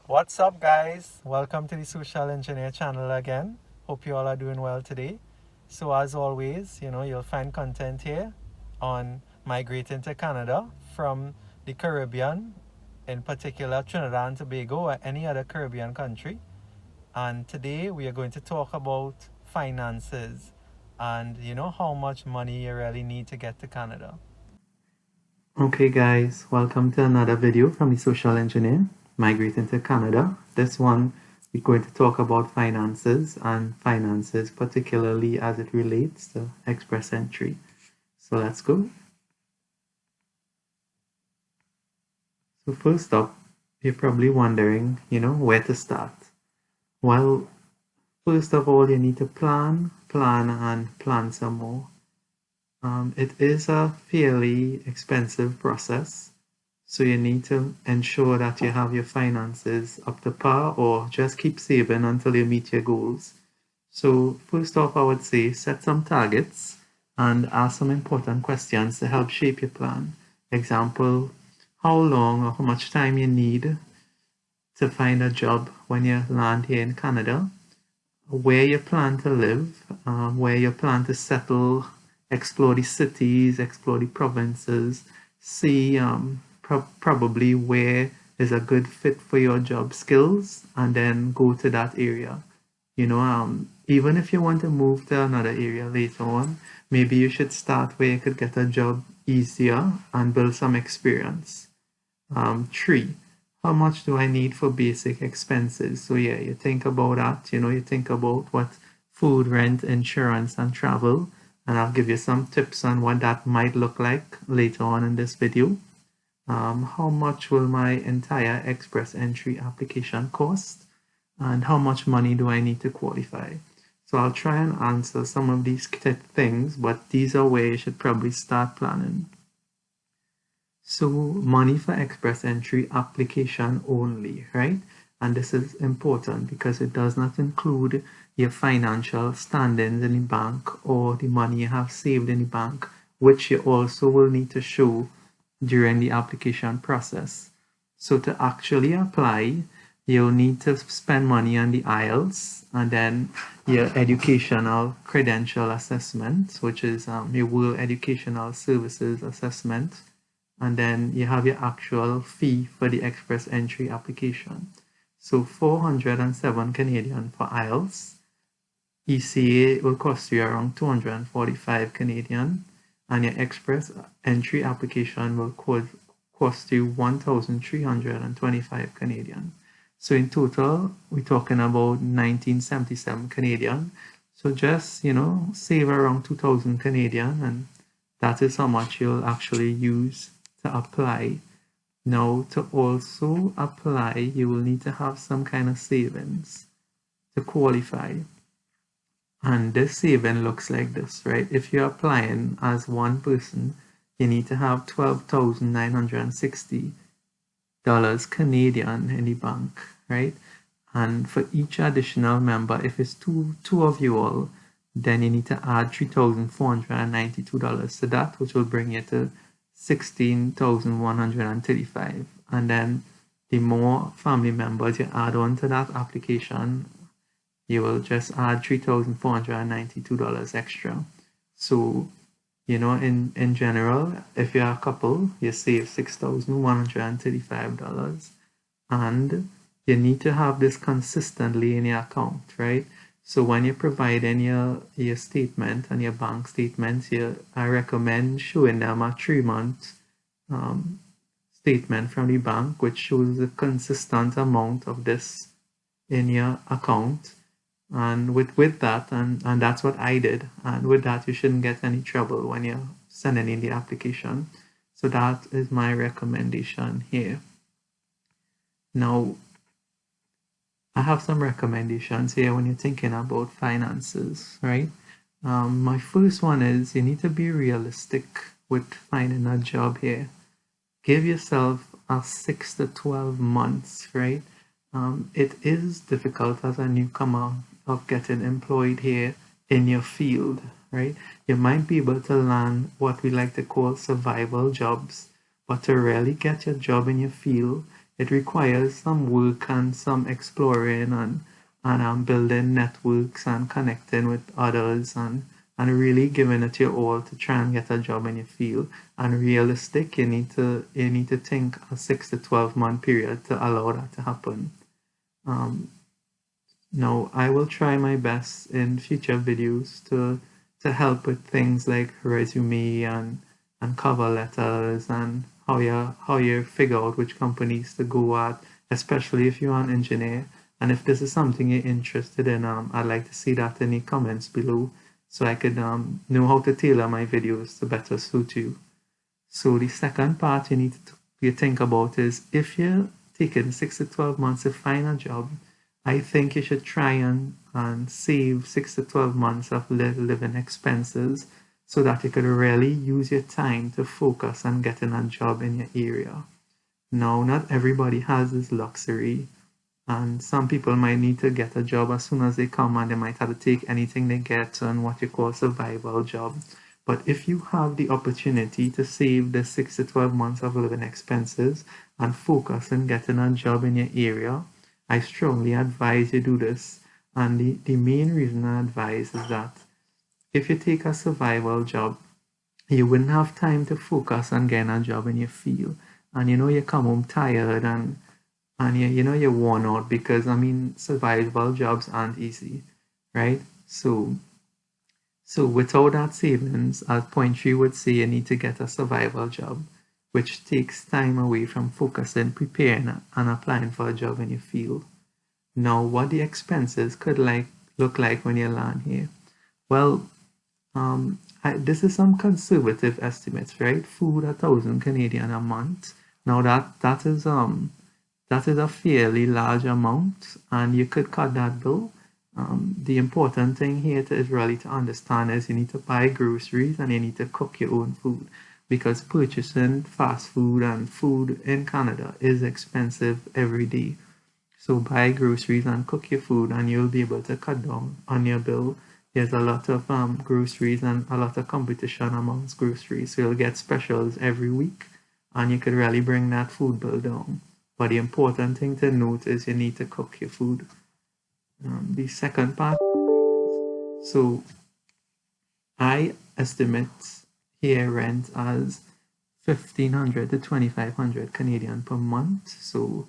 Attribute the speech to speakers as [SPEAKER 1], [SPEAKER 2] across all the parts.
[SPEAKER 1] What's up, guys? Welcome to the Social Engineer channel again. Hope you all are doing well today. So as always, you'll find content here on migrating to Canada from the Caribbean, in particular Trinidad and Tobago or any other Caribbean country. And today we are going to talk about finances and how much money you really need to get to Canada.
[SPEAKER 2] Okay guys, welcome to another video from the Social Engineer, Migrating to Canada. This one, we're going to talk about finances and finances particularly as it relates to express entry. So let's go. So first up, you're probably wondering, where to start. Well, first of all, you need to plan, and plan some more. It is a fairly expensive process, so you need to ensure that you have your finances up to par or just keep saving until you meet your goals. So first off, I would say set some targets and ask some important questions to help shape your plan. Example, how long or how much time you need to find a job when you land here in Canada, where you plan to live, where you plan to settle, explore the cities, explore the provinces, see probably where is a good fit for your job skills, and then go to that area. Even if you want to move to another area later on, maybe you should start where you could get a job easier and build some experience. 3, how much do I need for basic expenses? So yeah, you think about that, you think about what food, rent, insurance, and travel, and I'll give you some tips on what that might look like later on in this video. How much will my entire express entry application cost? And how much money do I need to qualify? So I'll try and answer some of these things, but these are where you should probably start planning. So money for express entry application only, right? And this is important because it does not include your financial standings in the bank or the money you have saved in the bank, which you also will need to show during the application process. So to actually apply, you'll need to spend money on the IELTS and then your educational credential assessment, which is your World Educational Services Assessment. And then you have your actual fee for the express entry application. So 407 Canadian for IELTS. ECA will cost you around 245 Canadian, and your express entry application will cost you 1,325 Canadian. So in total, we're talking about 1977 Canadian. So just, save around 2,000 Canadian, and that is how much you'll actually use to apply. Now, to also apply, you will need to have some kind of savings to qualify. And this saving looks like this, right? If you're applying as one person, you need to have $12,960 Canadian in the bank, right? And for each additional member, if it's two of you all, then you need to add $3,492 to that, which will bring you to 16,135. And then the more family members you add on to that application, you will just add $3,492 extra. So, in general, if you're a couple, you save $6,135, and you need to have this consistently in your account, right? So when you provide in your statement and your bank statements, I recommend showing them a 3-month statement from the bank, which shows a consistent amount of this in your account. And with that, and that's what I did. And with that, you shouldn't get any trouble when you're sending in the application. So that is my recommendation here. Now, I have some recommendations here when you're thinking about finances, right? My first one is you need to be realistic with finding a job here. Give yourself a 6 to 12 months, right? It is difficult as a newcomer of getting employed here in your field, right? You might be able to land what we like to call survival jobs, but to really get your job in your field, it requires some work and some exploring and building networks and connecting with others and really giving it your all to try and get a job in your field. And realistic, you need to think a 6 to 12 month period to allow that to happen. Now, I will try my best in future videos to help with things like resume and cover letters and how you figure out which companies to go at, especially if you're an engineer. And if this is something you're interested in, I'd like to see that in the comments below so I could know how to tailor my videos to better suit you. So the second part you need to think about is if you're taking 6 to 12 months to find a job, I think you should try and save 6 to 12 months of living expenses so that you could really use your time to focus on getting a job in your area. Now, not everybody has this luxury, and some people might need to get a job as soon as they come, and they might have to take anything they get on what you call survival job. But if you have the opportunity to save the 6 to 12 months of living expenses and focus on getting a job in your area, I strongly advise you do this. And the main reason I advise is that if you take a survival job, you wouldn't have time to focus on getting a job in your field. And you come home tired and you're worn out because, survival jobs aren't easy, right? So without that savings, as point 3 would say, you need to get a survival job, which takes time away from focusing, preparing, and applying for a job in your field. Now, what the expenses could look like when you land here? Well, this is some conservative estimates, right? Food 1,000 Canadian a month. Now that is a fairly large amount, and you could cut that bill. The important thing here is really to understand is you need to buy groceries and you need to cook your own food, because purchasing fast food and food in Canada is expensive every day. So buy groceries and cook your food and you'll be able to cut down on your bill. There's a lot of groceries and a lot of competition amongst groceries, so you'll get specials every week and you could really bring that food bill down. But the important thing to note is you need to cook your food. The second part, so I estimate here rent as 1,500 to 2,500 Canadian per month. So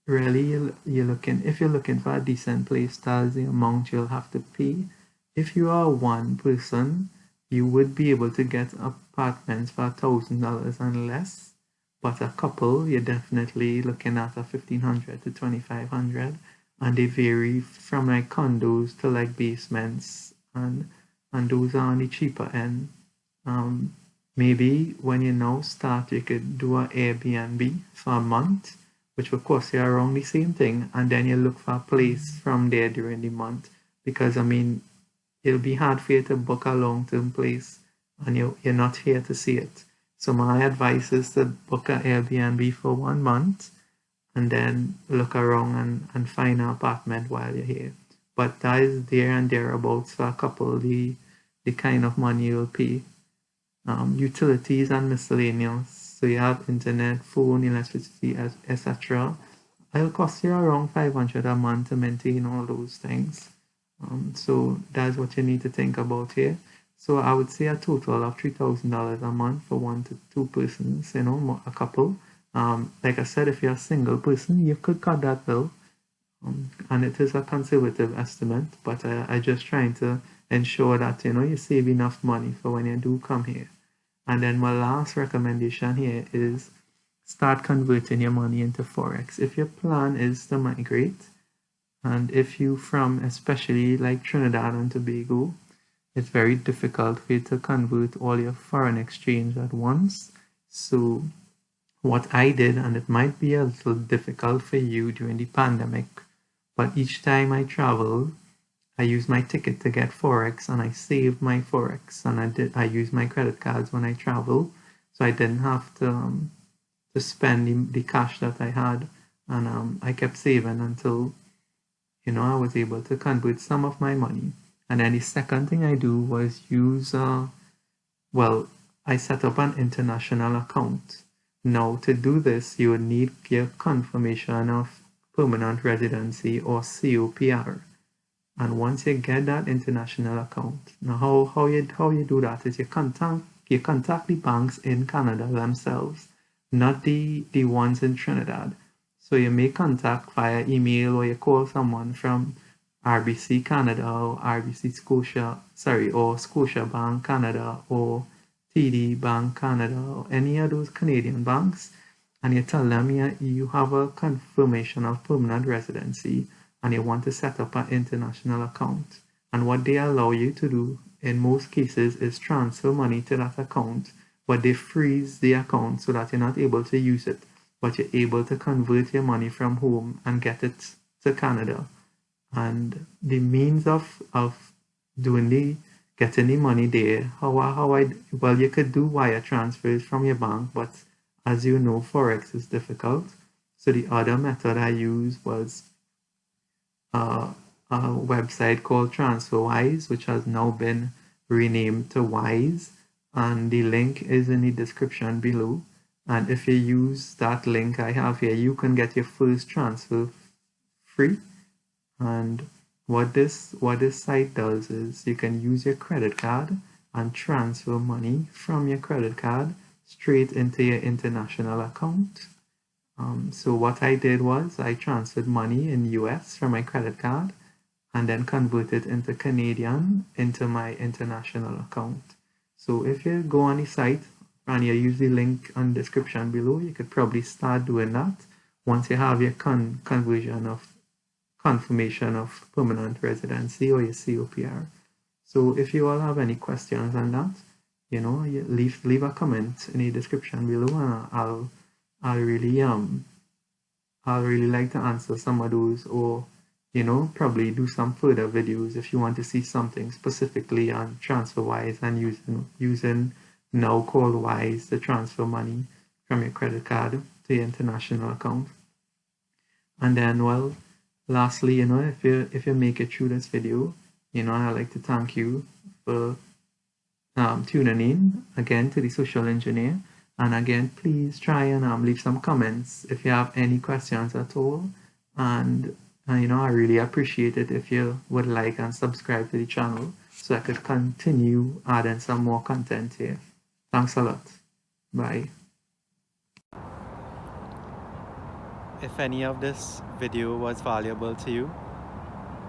[SPEAKER 2] really you're looking, if you're looking for a decent place, that's the amount you'll have to pay. If you are one person, you would be able to get apartments for $1,000 and less, but a couple, you're definitely looking at a 1,500 to 2,500, and they vary from like condos to like basements, and those are on the cheaper end. Maybe when you now start, you could do an Airbnb for a month, which will cost you around the same thing, and then you look for a place from there during the month, because it'll be hard for you to book a long-term place and you're not here to see it. So my advice is to book an Airbnb for 1 month and then look around and find an apartment while you're here. But that is there and thereabouts for a couple, the kind of money you'll pay. Utilities and miscellaneous. So you have internet, phone, electricity, etc. It'll cost you around $500 a month to maintain all those things. So that's what you need to think about here. So I would say a total of $3,000 a month for 1 to 2 persons, a couple. Like I said, if you're a single person, you could cut that bill. And it is a conservative estimate, but I'm just trying to ensure that you save enough money for when you do come here. And then my last recommendation here is start converting your money into Forex. If your plan is to migrate, and if you from especially like Trinidad and Tobago, it's very difficult for you to convert all your foreign exchange at once. So what I did, and it might be a little difficult for you during the pandemic, but each time I traveled, I used my ticket to get Forex, and I saved my Forex, and I used my credit cards when I travel, so I didn't have to spend the cash that I had, and I kept saving until I was able to convert some of my money. And then the second thing I do was use I set up an international account. Now, to do this, you would need your confirmation of permanent residency or COPR. And once you get that international account, now how you do that is you contact the banks in Canada themselves, not the ones in Trinidad. So you make contact via email or you call someone from RBC Canada or RBC Scotia, or Scotiabank Canada or TD Bank Canada or any of those Canadian banks, and you tell them you have a confirmation of permanent residency and you want to set up an international account. And what they allow you to do in most cases is transfer money to that account, but they freeze the account so that you're not able to use it, but you're able to convert your money from home and get it to Canada. And the means of getting the money there, well, you could do wire transfers from your bank, but as you know, Forex is difficult. So the other method I used was a website called TransferWise, which has now been renamed to Wise, and the link is in the description below. And if you use that link I have here, you can get your first transfer free. And what this site does is you can use your credit card and transfer money from your credit card straight into your international account. So what I did was I transferred money in US from my credit card and then converted into Canadian into my international account. So if you go on the site and you use the link on the description below, you could probably start doing that once you have your confirmation of permanent residency or your COPR. So if you all have any questions on that, leave a comment in the description below, and I'll really like to answer some of those, or probably do some further videos if you want to see something specifically on TransferWise and using now called Wise to transfer money from your credit card to your international account. And then, well, lastly, if you make it through this video, I'd like to thank you for tuning in again to the Social Engineer. And again, please try and leave some comments if you have any questions at all. And I really appreciate it if you would like and subscribe to the channel so I could continue adding some more content here. Thanks a lot. Bye.
[SPEAKER 1] If any of this video was valuable to you,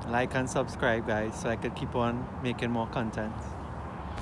[SPEAKER 1] like and subscribe, guys, so I could keep on making more content.